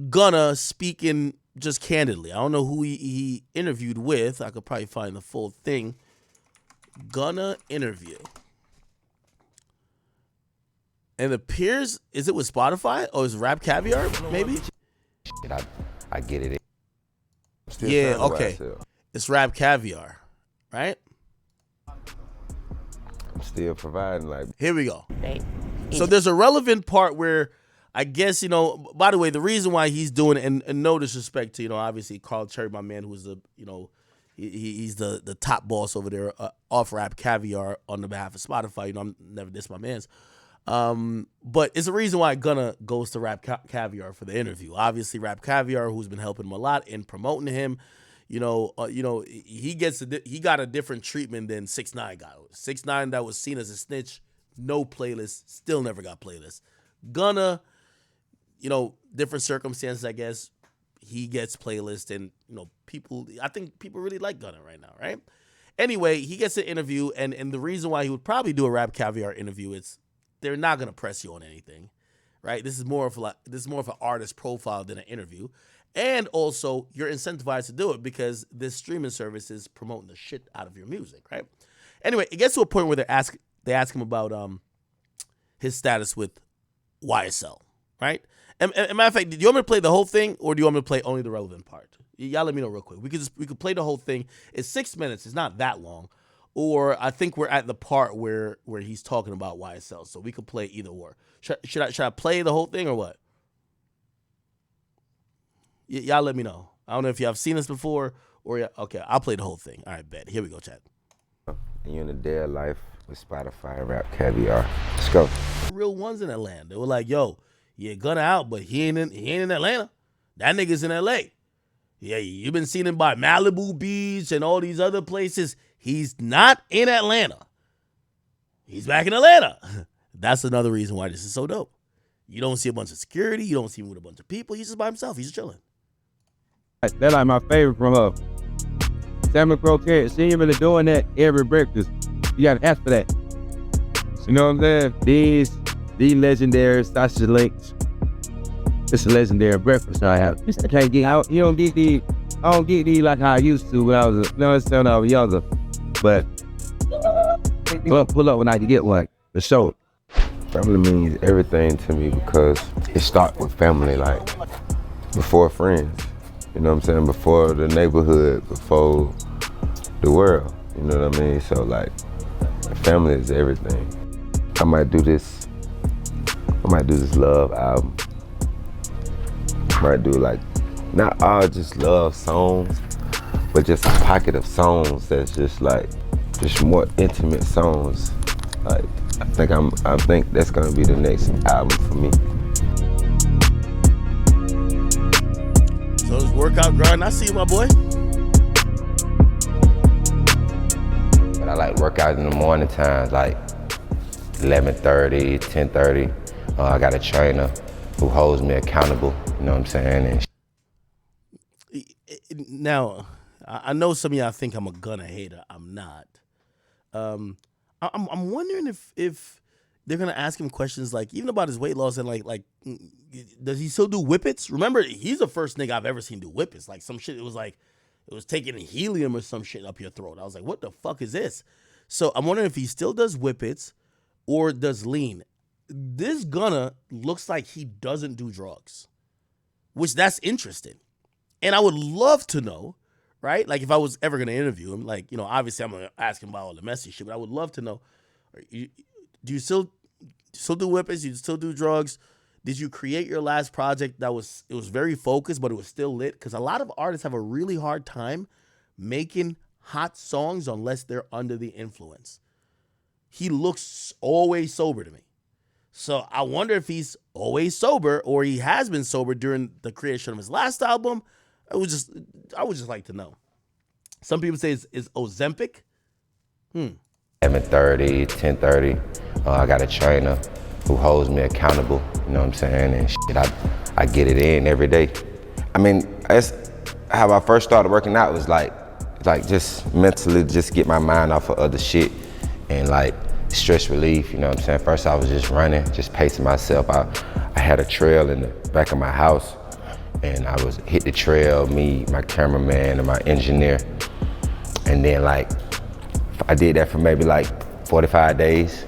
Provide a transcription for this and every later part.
Gunna speaking just candidly. I don't know who he interviewed with. I could probably find the full thing. Gunna interview. And it appears, is it with Spotify? Or is it Rap Caviar, maybe? I get it. Yeah, okay. It's Rap Caviar, right? I'm still providing, like. Here we go. So there's a relevant part where I guess, by the way, the reason why he's doing it, and no disrespect to, obviously Carl Cherry, my man, who's the, he's the top boss over there off Rap Caviar on the behalf of Spotify. I'm never diss my man's. But it's a reason why Gunna goes to Rap Caviar for the interview. Obviously, Rap Caviar, who's been helping him a lot in promoting him, he got a different treatment than 6ix9ine got. 6ix9ine that was seen as a snitch, no playlist, still never got playlist. Gunna, different circumstances, I guess. He gets playlist, and I think people really like Gunna right now, right? Anyway, he gets an interview, and the reason why he would probably do a Rap Caviar interview is they're not gonna press you on anything, right? This is more of an artist profile than an interview, and also you're incentivized to do it because this streaming service is promoting the shit out of your music, right? Anyway, it gets to a point where they ask him about his status with YSL, right? And matter of fact, do you want me to play the whole thing, or do you want me to play only the relevant part? Y'all let me know real quick. We could play the whole thing. It's 6 minutes. It's not that long. Or I think we're at the part where he's talking about YSL, so we could play either or. Should I play the whole thing or what? Y'all let me know. I don't know if y'all have seen this before or okay. I'll play the whole thing. All right, bet. Here we go, chat. You're in a day of life with Spotify and Rap Caviar. Let's go. Real ones in Atlanta. They were like, "Yo, yeah, Gunna out, but he ain't in Atlanta. That nigga's in LA. Yeah, you've been seeing him by Malibu Beach and all these other places. He's not in Atlanta. He's back in Atlanta." That's another reason why this is so dope. You don't see a bunch of security. You don't see him with a bunch of people. He's just by himself. He's just chilling. That's like my favorite from salmon croquette. See him really doing that every breakfast. You gotta ask for that. You know what I'm saying? These legendary sausage links. It's a legendary breakfast I have. I can't get out. You don't get these. I don't get these like how I used to when I was when I was younger. But pull up when I can get one. For sure. Family means everything to me because it starts with family, like before friends. You know what I'm saying? Before the neighborhood, before the world. You know what I mean? So like, family is everything. I might do this love album. I might do like, not all just love songs, but just a pocket of songs that's just like, just more intimate songs. Like, I think that's gonna be the next album for me. So this workout grind, I see you, my boy. But I like workout in the morning times, like 11:30, 10:30. I got a trainer who holds me accountable, you know what I'm saying? And now, I know some of y'all think I'm a Gunna hater. I'm not. I'm wondering if they're gonna ask him questions like even about his weight loss and like does he still do whippets? Remember, he's the first nigga I've ever seen do whippets. Like some shit, it was taking helium or some shit up your throat. I was like, what the fuck is this? So I'm wondering if he still does whippets or does lean. This Gunna looks like he doesn't do drugs, which that's interesting. And I would love to know, right? Like if I was ever gonna interview him, like, obviously I'm gonna ask him about all the messy shit, but I would love to know, do you still do whippets? You still do drugs? Did you create your last project it was very focused, but it was still lit? Because a lot of artists have a really hard time making hot songs unless they're under the influence. He looks always sober to me. So I wonder if he's always sober or he has been sober during the creation of his last album. I would just like to know. Some people say it's Ozempic. 11:30, 10:30. I got a trainer who holds me accountable, you know what I'm saying? And shit, I get it in every day. I mean, that's how I first started working out, was like just mentally just get my mind off of other shit and like stress relief, you know what I'm saying? First I was just running, just pacing myself. I had a trail in the back of my house and I was hit the trail, me, my cameraman, and my engineer. And then like, I did that for maybe like 45 days.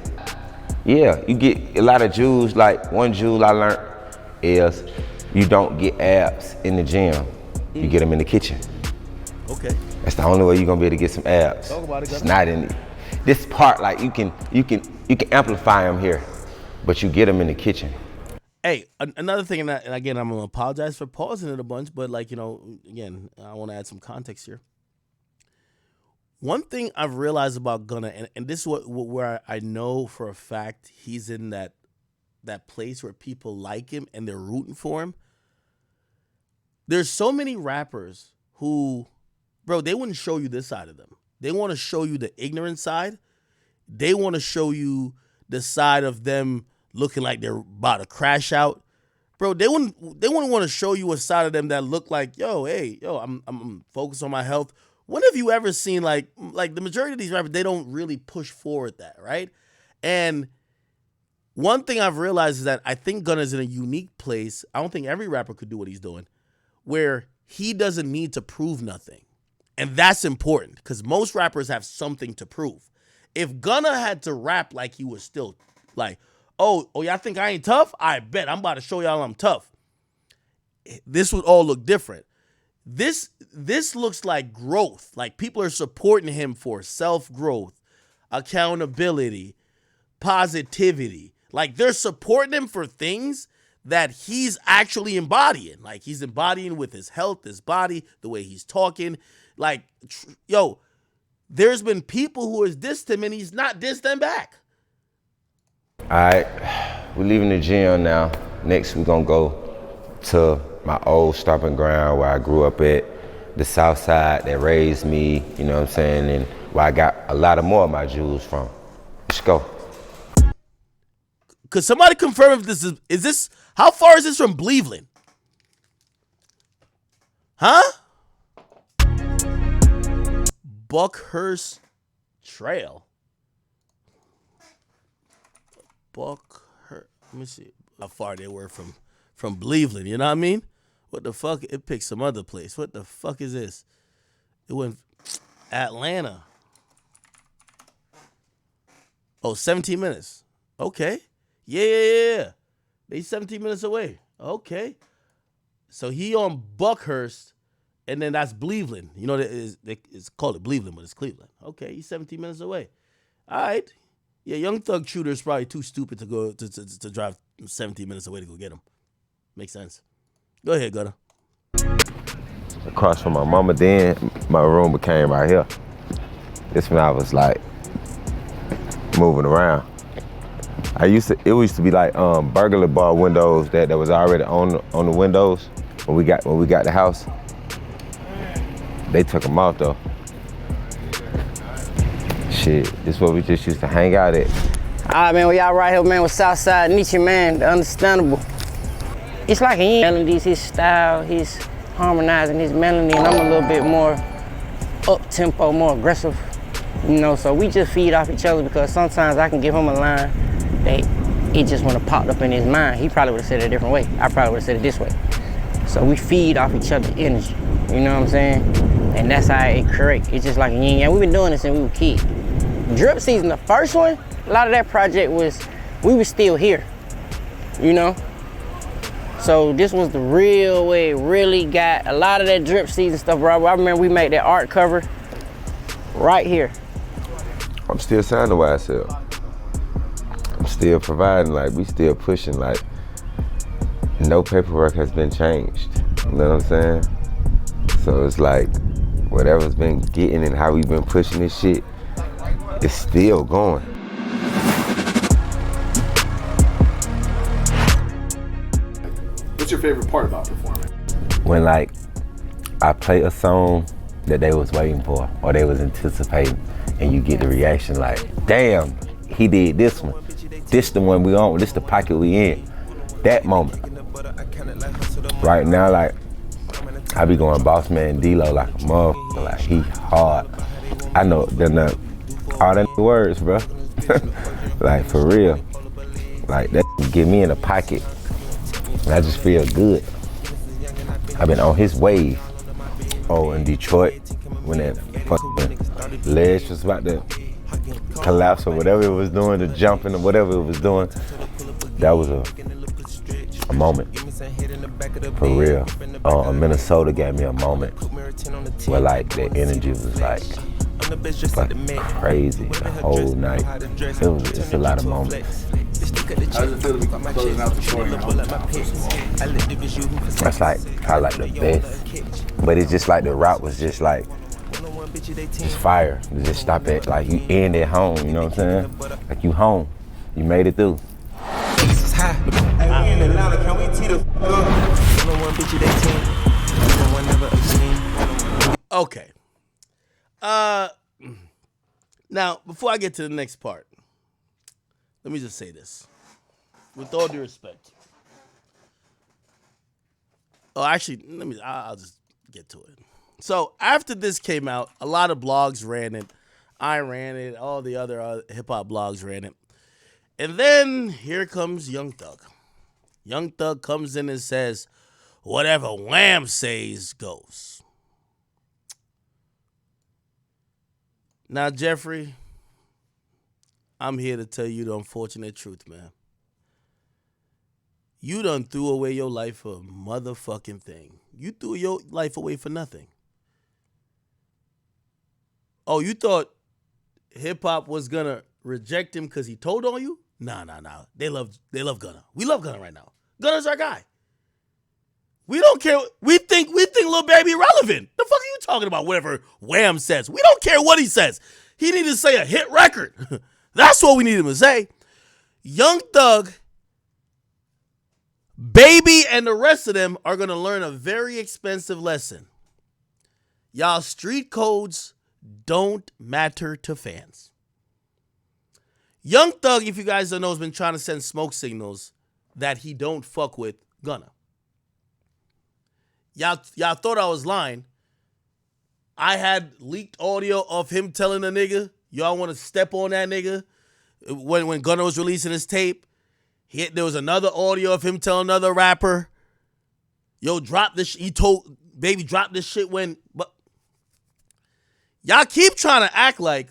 Yeah, you get a lot of jewels. Like one jewel I learned is you don't get abs in the gym, you get them in the kitchen. Okay. That's the only way you're gonna be able to get some abs. Talk about it, it's not in this part. Like you can amplify them here, but you get them in the kitchen. Hey, another thing, and again, I'm gonna apologize for pausing it a bunch, but like, you know, again, I want to add some context here. One thing I've realized about Gunna, and this is where I know for a fact he's in that place where people like him and they're rooting for him. There's so many rappers who, bro, they wouldn't show you this side of them. They want to show you the ignorant side. They want to show you the side of them looking like they're about to crash out. Bro, they wouldn't want to show you a side of them that look like, I'm focused on my health. When have you ever seen like the majority of these rappers, they don't really push forward that, right? And one thing I've realized is that I think Gunna's in a unique place. I don't think every rapper could do what he's doing, where he doesn't need to prove nothing. And that's important because most rappers have something to prove. If Gunna had to rap like he was still like, oh, y'all think I ain't tough? I bet I'm about to show y'all I'm tough. This would all look different. This looks like growth. Like people are supporting him for self-growth, accountability, positivity. Like they're supporting him for things that he's actually embodying. Like he's embodying with his health, his body, the way he's talking. Like, there's been people who has dissed him and he's not dissed them back. All right, we're leaving the gym now. Next, we're gonna go to my old stomping ground where I grew up at, the South Side that raised me, you know what I'm saying, and where I got a lot of more of my jewels from. Let's go. Could somebody confirm if this is this, how far is this from Cleveland? Huh? Buckhurst Trail. Buckhurst. Let me see how far they were from Cleveland. You know what I mean? What the fuck? It picked some other place. What the fuck is this? It went Atlanta. Oh, 17 minutes. Okay. Yeah. They 17 minutes away. Okay. So he on Buckhurst, and then that's Cleveland. You know, it's called it Cleveland, but it's Cleveland. Okay, he's 17 minutes away. All right. Yeah, Young Thug Shooter is probably too stupid to go to drive 17 minutes away to go get him. Makes sense. Go ahead, Gunna. Across from my mama, then my room became right here. This when I was like moving around. It used to be like burglar bar windows that was already on the windows when we got the house. They took them out though. Shit, this is what we just used to hang out at. All right, man, we out right here, man, with Southside Nietzsche, man, the understandable. It's like he melodies, his style, he's harmonizing his melody, and I'm a little bit more up-tempo, more aggressive, you know, so we just feed off each other because sometimes I can give him a line that it just when it popped up in his mind, he probably would have said it a different way. I probably would have said it this way. So we feed off each other's energy, you know what I'm saying? And that's how it creates. It's just like yin yang. We've been doing this since we were kids. Drip Season, the first one, a lot of that project was, we were still here, you know? So this was the real way it really got a lot of that Drip Season stuff, bro. I remember we made that art cover right here. I'm still signed to YSL. I'm still providing, like, we still pushing, like, no paperwork has been changed. You know what I'm saying? So it's like, whatever's been getting and how we've been pushing this shit, it's still going. What's your favorite part about performing? When like I play a song that they was waiting for or they was anticipating and you get the reaction like, damn, he did this one. This the one we on, this the pocket we in. That moment. Right now, like, I be going boss man D-Lo like a motherfucker, like he hard. I know they're not all them words, bro. Like for real. Like that get me in the pocket. And I just feel good. I've been on his wave. Oh, in Detroit, when that fucking ledge was about to collapse or whatever it was doing, the jumping or whatever it was doing, that was a moment. For real. Minnesota gave me a moment where like the energy was like fucking crazy the whole night. It's a lot of moments. How does it feel to be closing out the tour? That's like probably like the best. But it's just like the route was just like just fire. You just stop at like you end at home, you know what I'm saying? Like you home. You made it through. Okay. Now, before I get to the next part, let me just say this. With all due respect. Oh, actually, I'll just get to it. So, after this came out, a lot of blogs ran it. I ran it. All the other hip-hop blogs ran it. And then, here comes Young Thug. Young Thug comes in and says, whatever Wham says goes. Now, Jeffrey, I'm here to tell you the unfortunate truth, man. You done threw away your life for a motherfucking thing. You threw your life away for nothing. Oh, you thought hip-hop was going to reject him because he told on you? Nah. They love Gunna. We love Gunna right now. Gunna's our guy. We don't care. We think Lil Baby irrelevant. The fuck are you talking about? Whatever Wham says. We don't care what he says. He need to say a hit record. That's what we need him to say. Young Thug, Baby, and the rest of them are going to learn a very expensive lesson. Y'all street codes don't matter to fans. Young Thug, if you guys don't know, has been trying to send smoke signals that he don't fuck with Gunna. Y'all thought I was lying. I had leaked audio of him telling a nigga, y'all want to step on that nigga? When Gunna was releasing his tape, there was another audio of him telling another rapper, yo, drop this. He told Baby, drop this shit when. But y'all keep trying to act like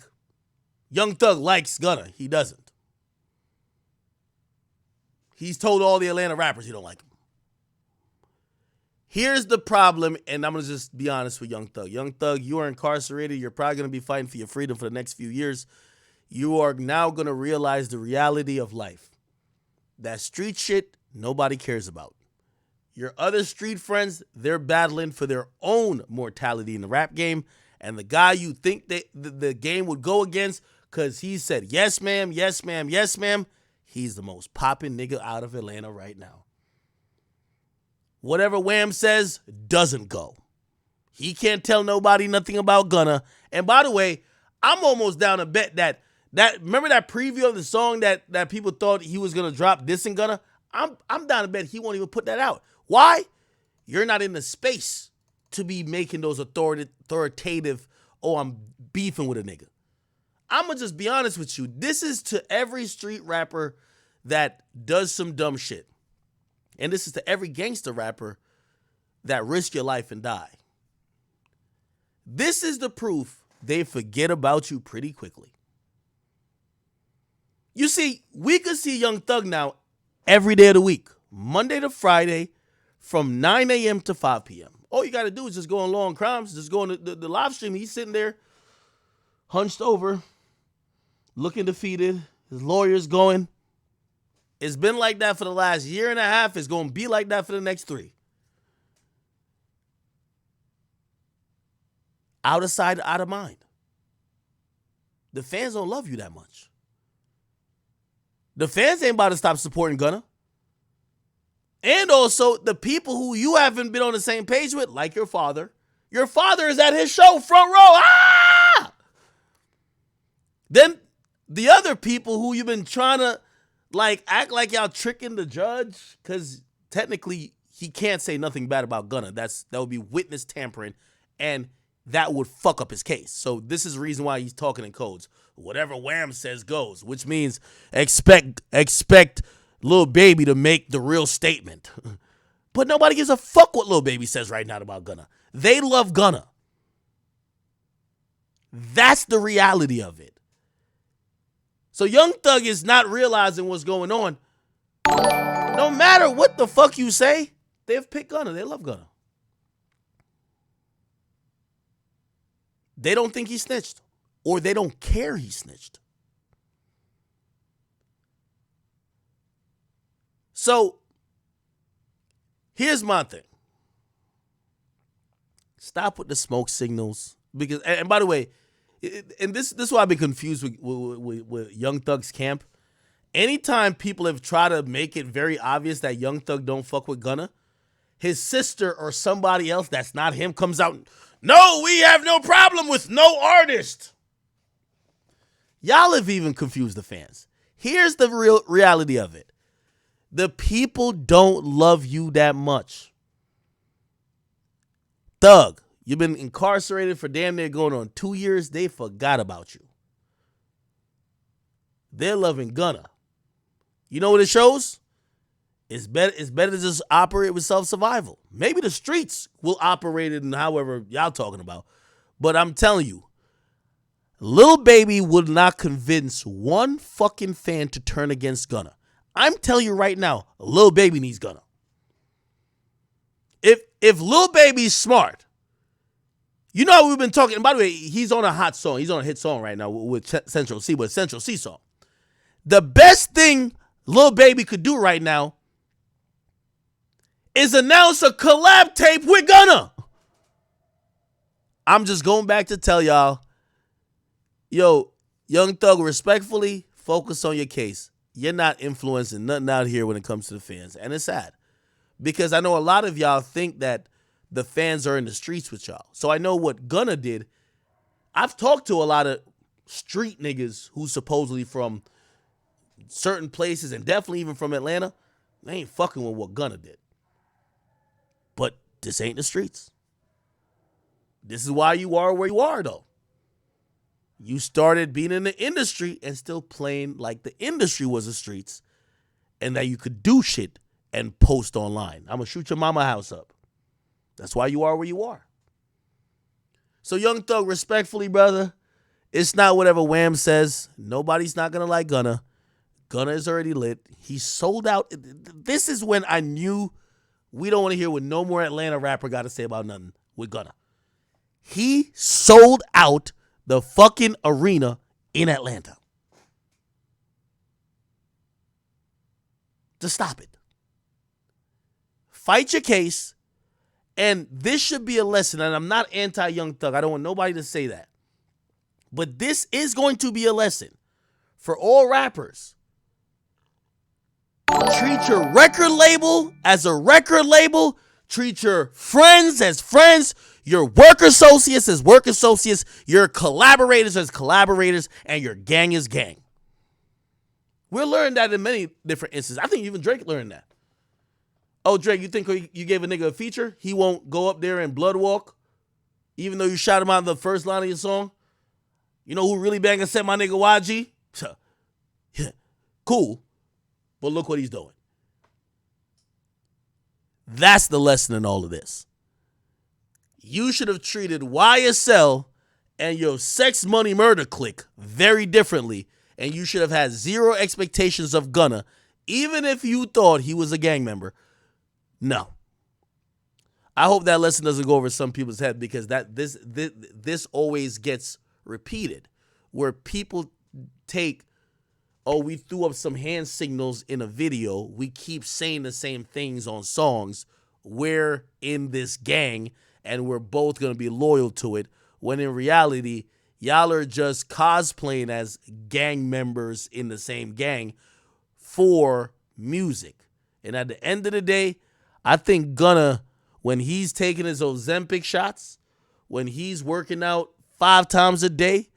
Young Thug likes Gunna. He doesn't. He's told all the Atlanta rappers he don't like him. Here's the problem, and I'm going to just be honest with Young Thug. Young Thug, you are incarcerated. You're probably going to be fighting for your freedom for the next few years. You are now going to realize the reality of life. That street shit, nobody cares about. Your other street friends, they're battling for their own mortality in the rap game. And the guy you think the game would go against because he said, yes, ma'am, yes, ma'am, yes, ma'am, he's the most popping nigga out of Atlanta right now. Whatever Wham says doesn't go. He can't tell nobody nothing about Gunna. And by the way, I'm almost down to bet that remember that preview of the song that people thought he was gonna drop dissing Gunna? I'm down to bet he won't even put that out. Why? You're not in the space to be making those authoritative, oh, I'm beefing with a nigga. I'm gonna just be honest with you. This is to every street rapper that does some dumb shit. And this is to every gangster rapper that risk your life and die. This is the proof they forget about you pretty quickly. You see, we could see Young Thug now every day of the week, Monday to Friday, from 9 a.m. to 5 p.m. All you got to do is just go on Long Crimes, just go on the live stream. He's sitting there, hunched over, looking defeated. His lawyer's going. It's been like that for the last year and a half. It's going to be like that for the next 3. Out of sight, out of mind. The fans don't love you that much. The fans ain't about to stop supporting Gunna. And also, the people who you haven't been on the same page with, like your father. Your father is at his show, front row. Ah! Then the other people who you've been trying to act like y'all tricking the judge, because technically he can't say nothing bad about Gunna. That would be witness tampering, and that would fuck up his case. So this is the reason why he's talking in codes. Whatever Wham says goes, which means expect Lil Baby to make the real statement. But nobody gives a fuck what Lil Baby says right now about Gunna. They love Gunna. That's the reality of it. So Young Thug is not realizing what's going on. No matter what the fuck you say, they've picked Gunna. They love Gunna. They don't think he snitched, or they don't care he snitched. So here's my thing. Stop with the smoke signals. Because, and by the way, and this is why I've been confused with Young Thug's camp. Anytime people have tried to make it very obvious that Young Thug don't fuck with Gunna, his sister or somebody else that's not him comes out, no, we have no problem with no artist. Y'all have even confused the fans. Here's the real reality of it. The people don't love you that much. Thug, you've been incarcerated for damn near going on 2 years. They forgot about you. They're loving Gunna. You know what it shows? It's better to just operate with self-survival. Maybe the streets will operate it in however y'all talking about. But I'm telling you, Lil Baby would not convince one fucking fan to turn against Gunna. I'm telling you right now, Lil Baby needs Gunna. If Lil Baby's smart, you know how we've been talking. And by the way, he's on a hot song. He's on a hit song right now with Central C, with Central C song. The best thing Lil Baby could do right now is announce a collab tape with Gunna. I'm just going back to tell y'all, yo, Young Thug, respectfully, focus on your case. You're not influencing nothing out here when it comes to the fans. And it's sad. Because I know a lot of y'all think that the fans are in the streets with y'all. So I know what Gunna did. I've talked to a lot of street niggas who supposedly from certain places and definitely even from Atlanta. They ain't fucking with what Gunna did. But this ain't the streets. This is why you are where you are, though. You started being in the industry and still playing like the industry was the streets and that you could do shit and post online. I'm going to shoot your mama house up. That's why you are where you are. So Young Thug, respectfully, brother, it's not whatever Wham says. Nobody's not going to like Gunna. Gunna is already lit. He sold out. This is when I knew we don't want to hear what no more Atlanta rapper got to say about nothing with Gunna. He sold out the fucking arena in Atlanta. Just stop it. Fight your case. And this should be a lesson. And I'm not anti-Young Thug. I don't want nobody to say that. But this is going to be a lesson for all rappers. Treat your record label as a record label. Treat your friends as friends. Your work associates as work associates. Your collaborators as collaborators. And your gang as gang. We're learning that in many different instances. I think even Drake learned that. Oh, Drake, you think you gave a nigga a feature? He won't go up there and blood walk? Even though you shot him out in the first line of your song? You know who really bang and set my nigga YG? Cool. But look what he's doing. That's the lesson in all of this. You should have treated YSL and your Sex Money Murder clique very differently, and you should have had zero expectations of Gunna, even if you thought he was a gang member. No. I hope that lesson doesn't go over some people's head, because this always gets repeated, where people take, oh, we threw up some hand signals in a video. We keep saying the same things on songs. We're in this gang and we're both going to be loyal to it. When in reality, y'all are just cosplaying as gang members in the same gang for music. And at the end of the day, I think Gunna, when he's taking his Ozempic shots, when he's working out 5 times a day,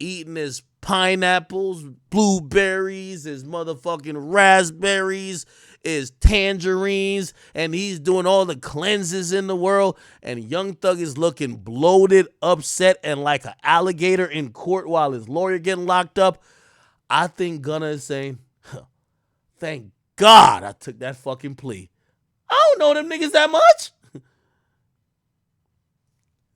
eating his pineapples, blueberries, his motherfucking raspberries, his tangerines, and he's doing all the cleanses in the world, and Young Thug is looking bloated, upset, and like an alligator in court while his lawyer getting locked up, I think Gunna is saying, thank God I took that fucking plea. I don't know them niggas that much.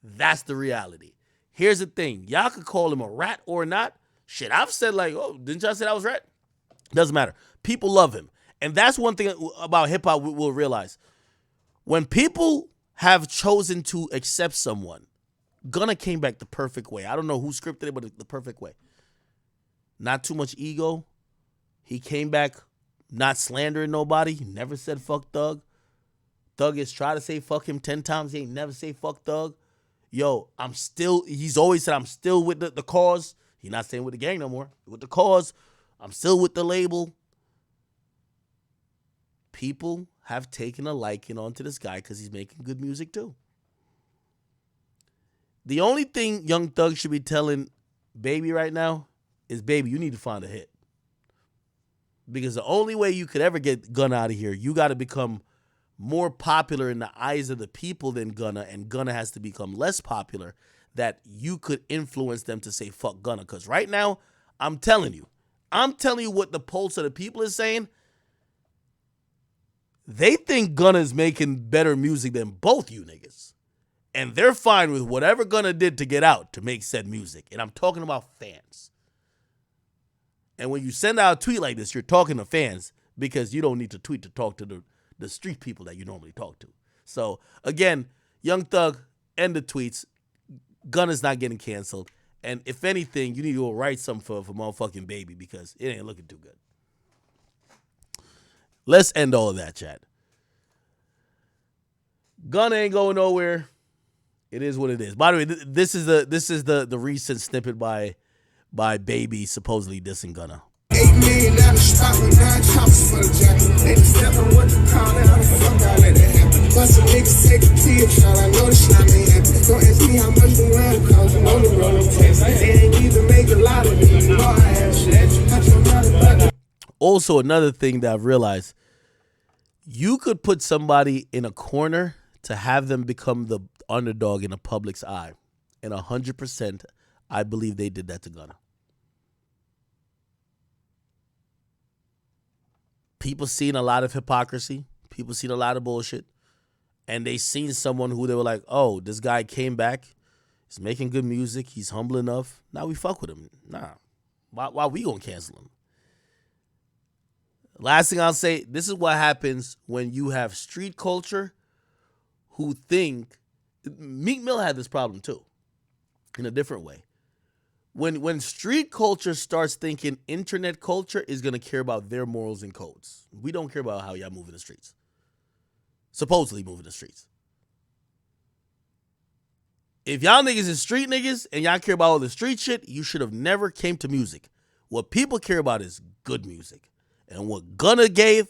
That's the reality. Here's the thing. Y'all could call him a rat or not. Shit, I've said like, oh, didn't y'all say I was rat? Doesn't matter. People love him. And that's one thing about hip-hop we'll realize. When people have chosen to accept someone, Gunna came back the perfect way. I don't know who scripted it, but the perfect way. Not too much ego. He came back not slandering nobody. He never said fuck Thug. Thug has tried to say fuck him 10 times. He ain't never say fuck Thug. Yo, he's always said I'm still with the cause. He's not saying with the gang no more. With the cause. I'm still with the label. People have taken a liking onto this guy because he's making good music too. The only thing Young Thug should be telling Baby right now is, baby, you need to find a hit. Because the only way you could ever get Gunna out of here, you got to become more popular in the eyes of the people than Gunna, and Gunna has to become less popular that you could influence them to say fuck Gunna. Because right now, I'm telling you what the pulse of the people is saying. They think Gunna is making better music than both you niggas. And they're fine with whatever Gunna did to get out to make said music. And I'm talking about fans. And when you send out a tweet like this, you're talking to fans because you don't need to tweet to talk to the street people that you normally talk to. So, again, Young Thug, end the tweets. Gunna's not getting canceled. And if anything, you need to go write something for motherfucking Baby because it ain't looking too good. Let's end all of that, chat. Gunna ain't going nowhere. It is what it is. By the way, this is the recent snippet by Baby supposedly dissing Gunna. $8 million spot with 9 choppers for the jacket. They just step on what you call it, how the fuck I let that happen. But some niggas take a tear shot, I know the shot ain't happen. Don't ask me how much the lamb costs, you know the roll of text. They ain't even make a lot of it, you know I have shit. I told my Also, another thing that I've realized, you could put somebody in a corner to have them become the underdog in the public's eye. And 100%, I believe they did that to Gunna. People seen a lot of hypocrisy. People seen a lot of bullshit. And they seen someone who they were like, oh, this guy came back. He's making good music. He's humble enough. Now we fuck with him. Nah. Why we gonna cancel him? Last thing I'll say, this is what happens when you have street culture who think, Meek Mill had this problem too, in a different way. When street culture starts thinking internet culture is going to care about their morals and codes. We don't care about how y'all move in the streets. Supposedly move in the streets. If y'all niggas is street niggas and y'all care about all the street shit, you should have never came to music. What people care about is good music. And what Gunna gave,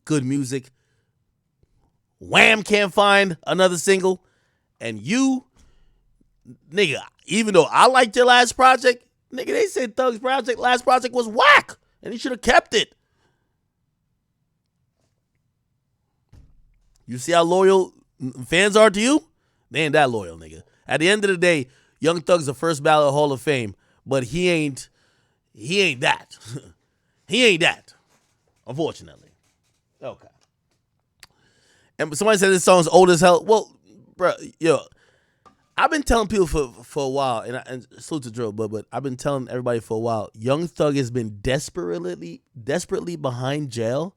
good music. Wham can't find another single. And you, nigga, even though I liked your last project, nigga, they said Thug's last project was whack. And he should have kept it. You see how loyal fans are to you? They ain't that loyal, nigga. At the end of the day, Young Thug's the first ballot Hall of Fame, but he ain't that. He ain't that. Unfortunately. Okay. And somebody said this song's old as hell. Well, bro, yo, I've been telling people for a while, and salute to Drill, but I've been telling everybody for a while, Young Thug has been desperately behind jail,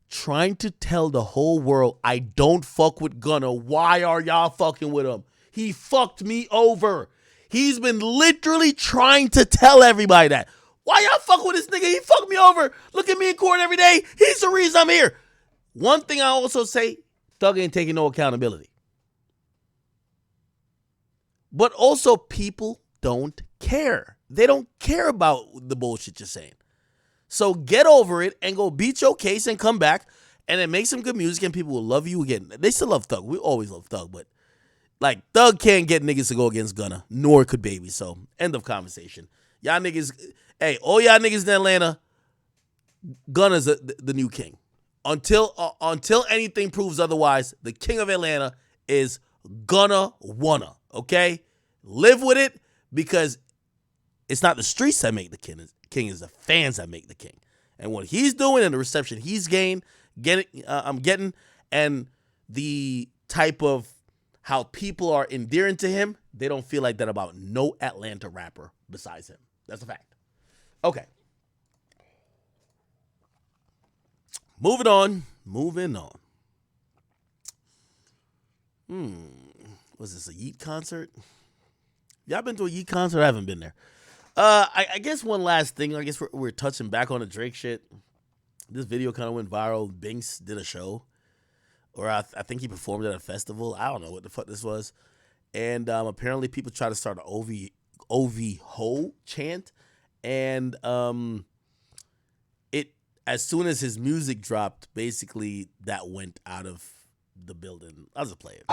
trying to tell the whole world, I don't fuck with Gunna. Why are y'all fucking with him? He fucked me over. He's been literally trying to tell everybody that. Why y'all fuck with this nigga? He fucked me over. Look at me in court every day. He's the reason I'm here. One thing I also say, Thug ain't taking no accountability. But also, people don't care. They don't care about the bullshit you're saying. So get over it and go beat your case and come back and then make some good music and people will love you again. They still love Thug. We always love Thug, but like Thug can't get niggas to go against Gunna, nor could Baby. So end of conversation. Y'all niggas, hey, all y'all niggas in Atlanta, Gunna's the new king. Until anything proves otherwise, the king of Atlanta is Gunna Wunna, okay? Live with it because it's not the streets that make the king. King is the fans that make the king. And what he's doing and the reception he's getting, And the type of how people are endearing to him, they don't feel like that about no Atlanta rapper besides him. That's a fact. Okay. Moving on. Was this a Yeet concert? Y'all been to a Yeet concert? I haven't been there. I guess one last thing. I guess we're touching back on the Drake shit. This video kind of went viral. Binks did a show. Or I think he performed at a festival. I don't know what the fuck this was. And apparently people try to start an OV ho chant. And it as soon as his music dropped, basically that went out of the building. I'll just play it.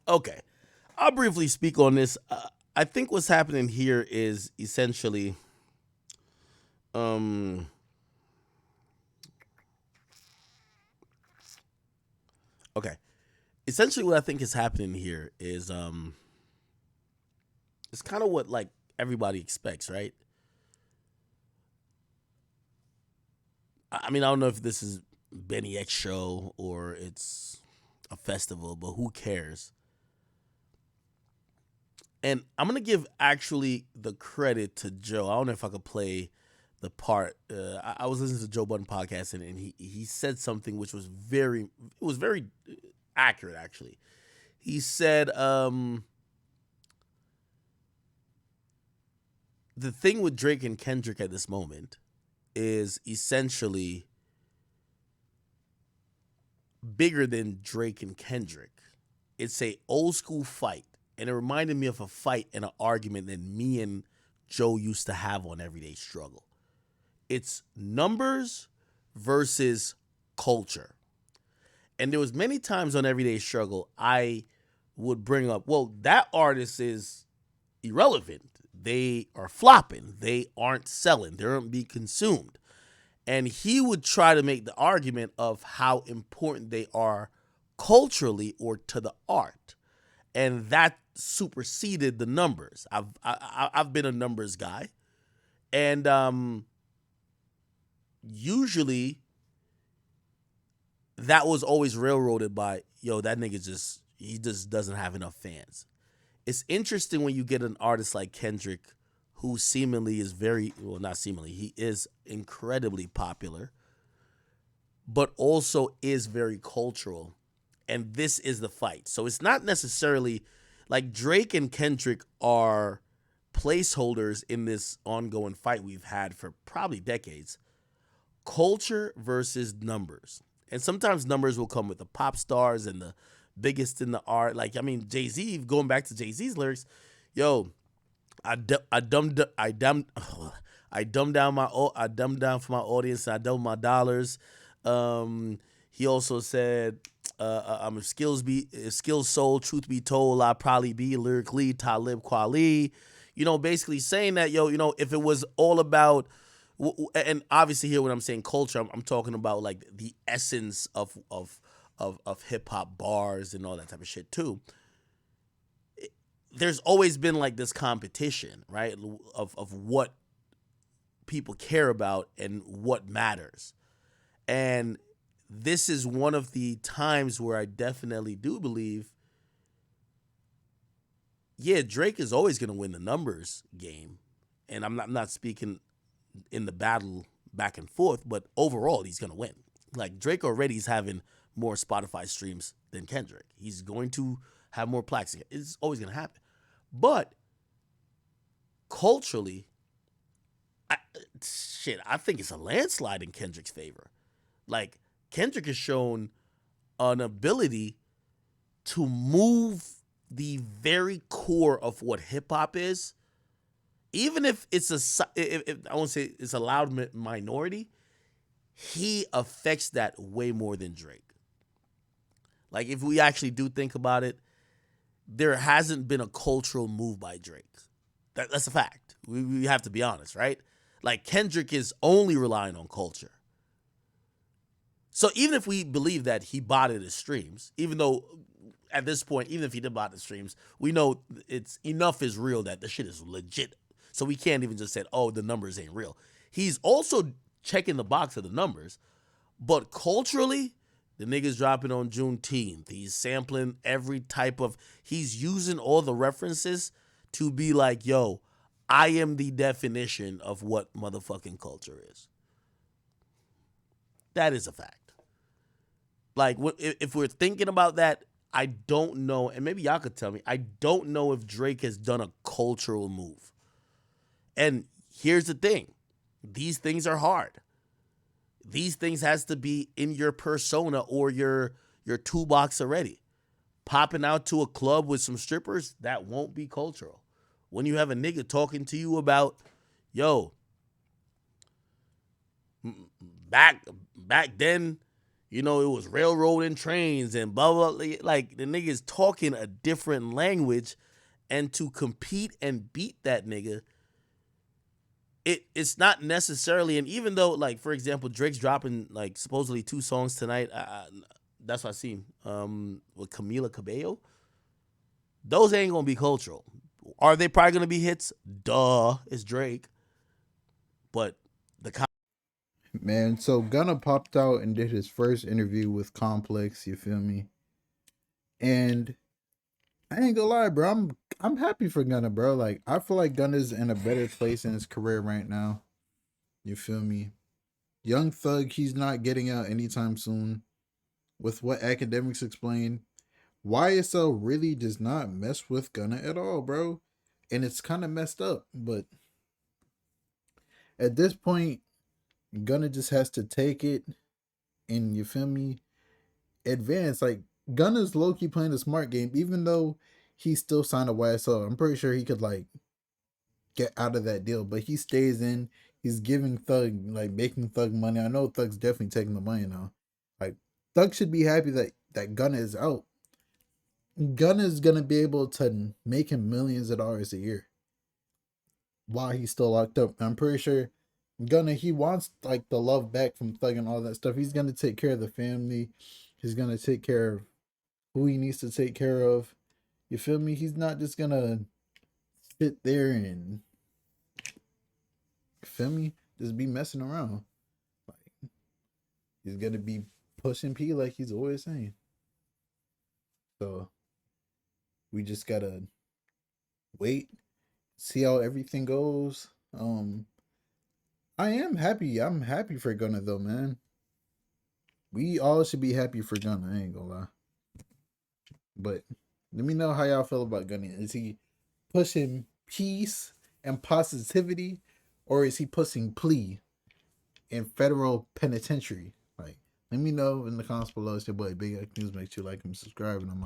Okay, I'll briefly speak on this. I think what's happening here is essentially, okay, essentially what I think is happening here is, it's kind of what like everybody expects, right? I mean, I don't know if this is Benny X show or it's a festival, but who cares? And I'm going to give actually the credit to Joe. I don't know if I could play the part. I was listening to Joe Budden podcast and he said something which was very accurate, actually. He said, the thing with Drake and Kendrick at this moment is essentially bigger than Drake and Kendrick. It's a old school fight. And it reminded me of a fight and an argument that me and Joe used to have on Everyday Struggle. It's numbers versus culture. And there was many times on Everyday Struggle I would bring up, well, that artist is irrelevant. They are flopping. They aren't selling. They aren't being consumed. And he would try to make the argument of how important they are culturally or to the art. And that superseded the numbers. I've been a numbers guy, and usually that was always railroaded by, yo, that nigga just doesn't have enough fans. It's interesting when you get an artist like Kendrick, who seemingly is not seemingly, he is incredibly popular, but also is very cultural. And this is the fight. So it's not necessarily like Drake and Kendrick are placeholders in this ongoing fight we've had for probably decades. Culture versus numbers. And sometimes numbers will come with the pop stars and the biggest in the art. Like, I mean, Jay-Z, going back to Jay-Z's lyrics, yo, I dumbed down for my audience, and I doubled my dollars. He also said, I'm a skills soul, truth be told, I'd probably be lyrically Talib Kweli. Basically saying that, yo, if it was all about, and obviously here when I'm saying culture, I'm talking about like the essence of hip hop bars and all that type of shit too. There's always been like this competition, right, of what people care about and what matters. And this is one of the times where I definitely do believe, yeah, Drake is always going to win the numbers game. And I'm not speaking in the battle back and forth, but overall, he's going to win. Like, Drake already is having more Spotify streams than Kendrick. He's going to have more plaques. It's always going to happen. But culturally, I think it's a landslide in Kendrick's favor. Like, Kendrick has shown an ability to move the very core of what hip hop is, even if it's if I won't say it's a loud minority, he affects that way more than Drake. Like, if we actually do think about it, there hasn't been a cultural move by Drake. That's a fact. We have to be honest, right? Like, Kendrick is only relying on culture. So even if we believe that he bought it as streams, even though at this point, even if he did buy the streams, we know it's enough is real that the shit is legit. So we can't even just say, oh, the numbers ain't real. He's also checking the box of the numbers, but culturally, the nigga's dropping on Juneteenth. He's sampling every type of, he's using all the references to be like, yo, I am the definition of what motherfucking culture is. That is a fact. Like, if we're thinking about that, I don't know, and maybe y'all could tell me, I don't know if Drake has done a cultural move. And here's the thing. These things are hard. These things has to be in your persona or your toolbox already. Popping out to a club with some strippers, that won't be cultural. When you have a nigga talking to you about, yo, back then, you know, it was railroading trains and blah, blah, blah. Like, the nigga's talking a different language, and to compete and beat that nigga, it's not necessarily, and even though, like, for example, Drake's dropping, like, supposedly 2 songs tonight, that's what I seen, with Camila Cabello, those ain't gonna be cultural. Are they probably gonna be hits? Duh, it's Drake. But Man, so Gunna popped out and did his first interview with Complex, you feel me? And I ain't gonna lie, bro. I'm happy for Gunna, bro. Like, I feel like Gunna's in a better place in his career right now. You feel me? Young Thug, he's not getting out anytime soon. With what Academics explained, YSL really does not mess with Gunna at all, bro. And it's kind of messed up. But at this point, Gunna just has to take it and, you feel me, advance. Like, Gunna's low-key playing the smart game, even though he still signed a YSL. I'm pretty sure he could, like, get out of that deal, but he stays in. He's giving Thug, like, making Thug money. I know Thug's definitely taking the money now. Like, Thug should be happy that Gunna is out. Gunna is gonna be able to make him millions of dollars a year while he's still locked up. I'm pretty sure Gunna, he wants, like, the love back from Thug and all that stuff. He's gonna take care of the family. He's gonna take care of who he needs to take care of. You feel me? He's not just gonna sit there and, feel me, just be messing around. Like, he's gonna be pushing P like he's always saying. So we just gotta wait, see how everything goes. I am happy. I'm happy for Gunna though, man. We all should be happy for Gunna, I ain't gonna lie. But let me know how y'all feel about Gunna. Is he pushing peace and positivity, or is he pushing plea in federal penitentiary? Like, let me know in the comments below. It's your boy Big X News. Make sure you like and subscribe, and I'm out.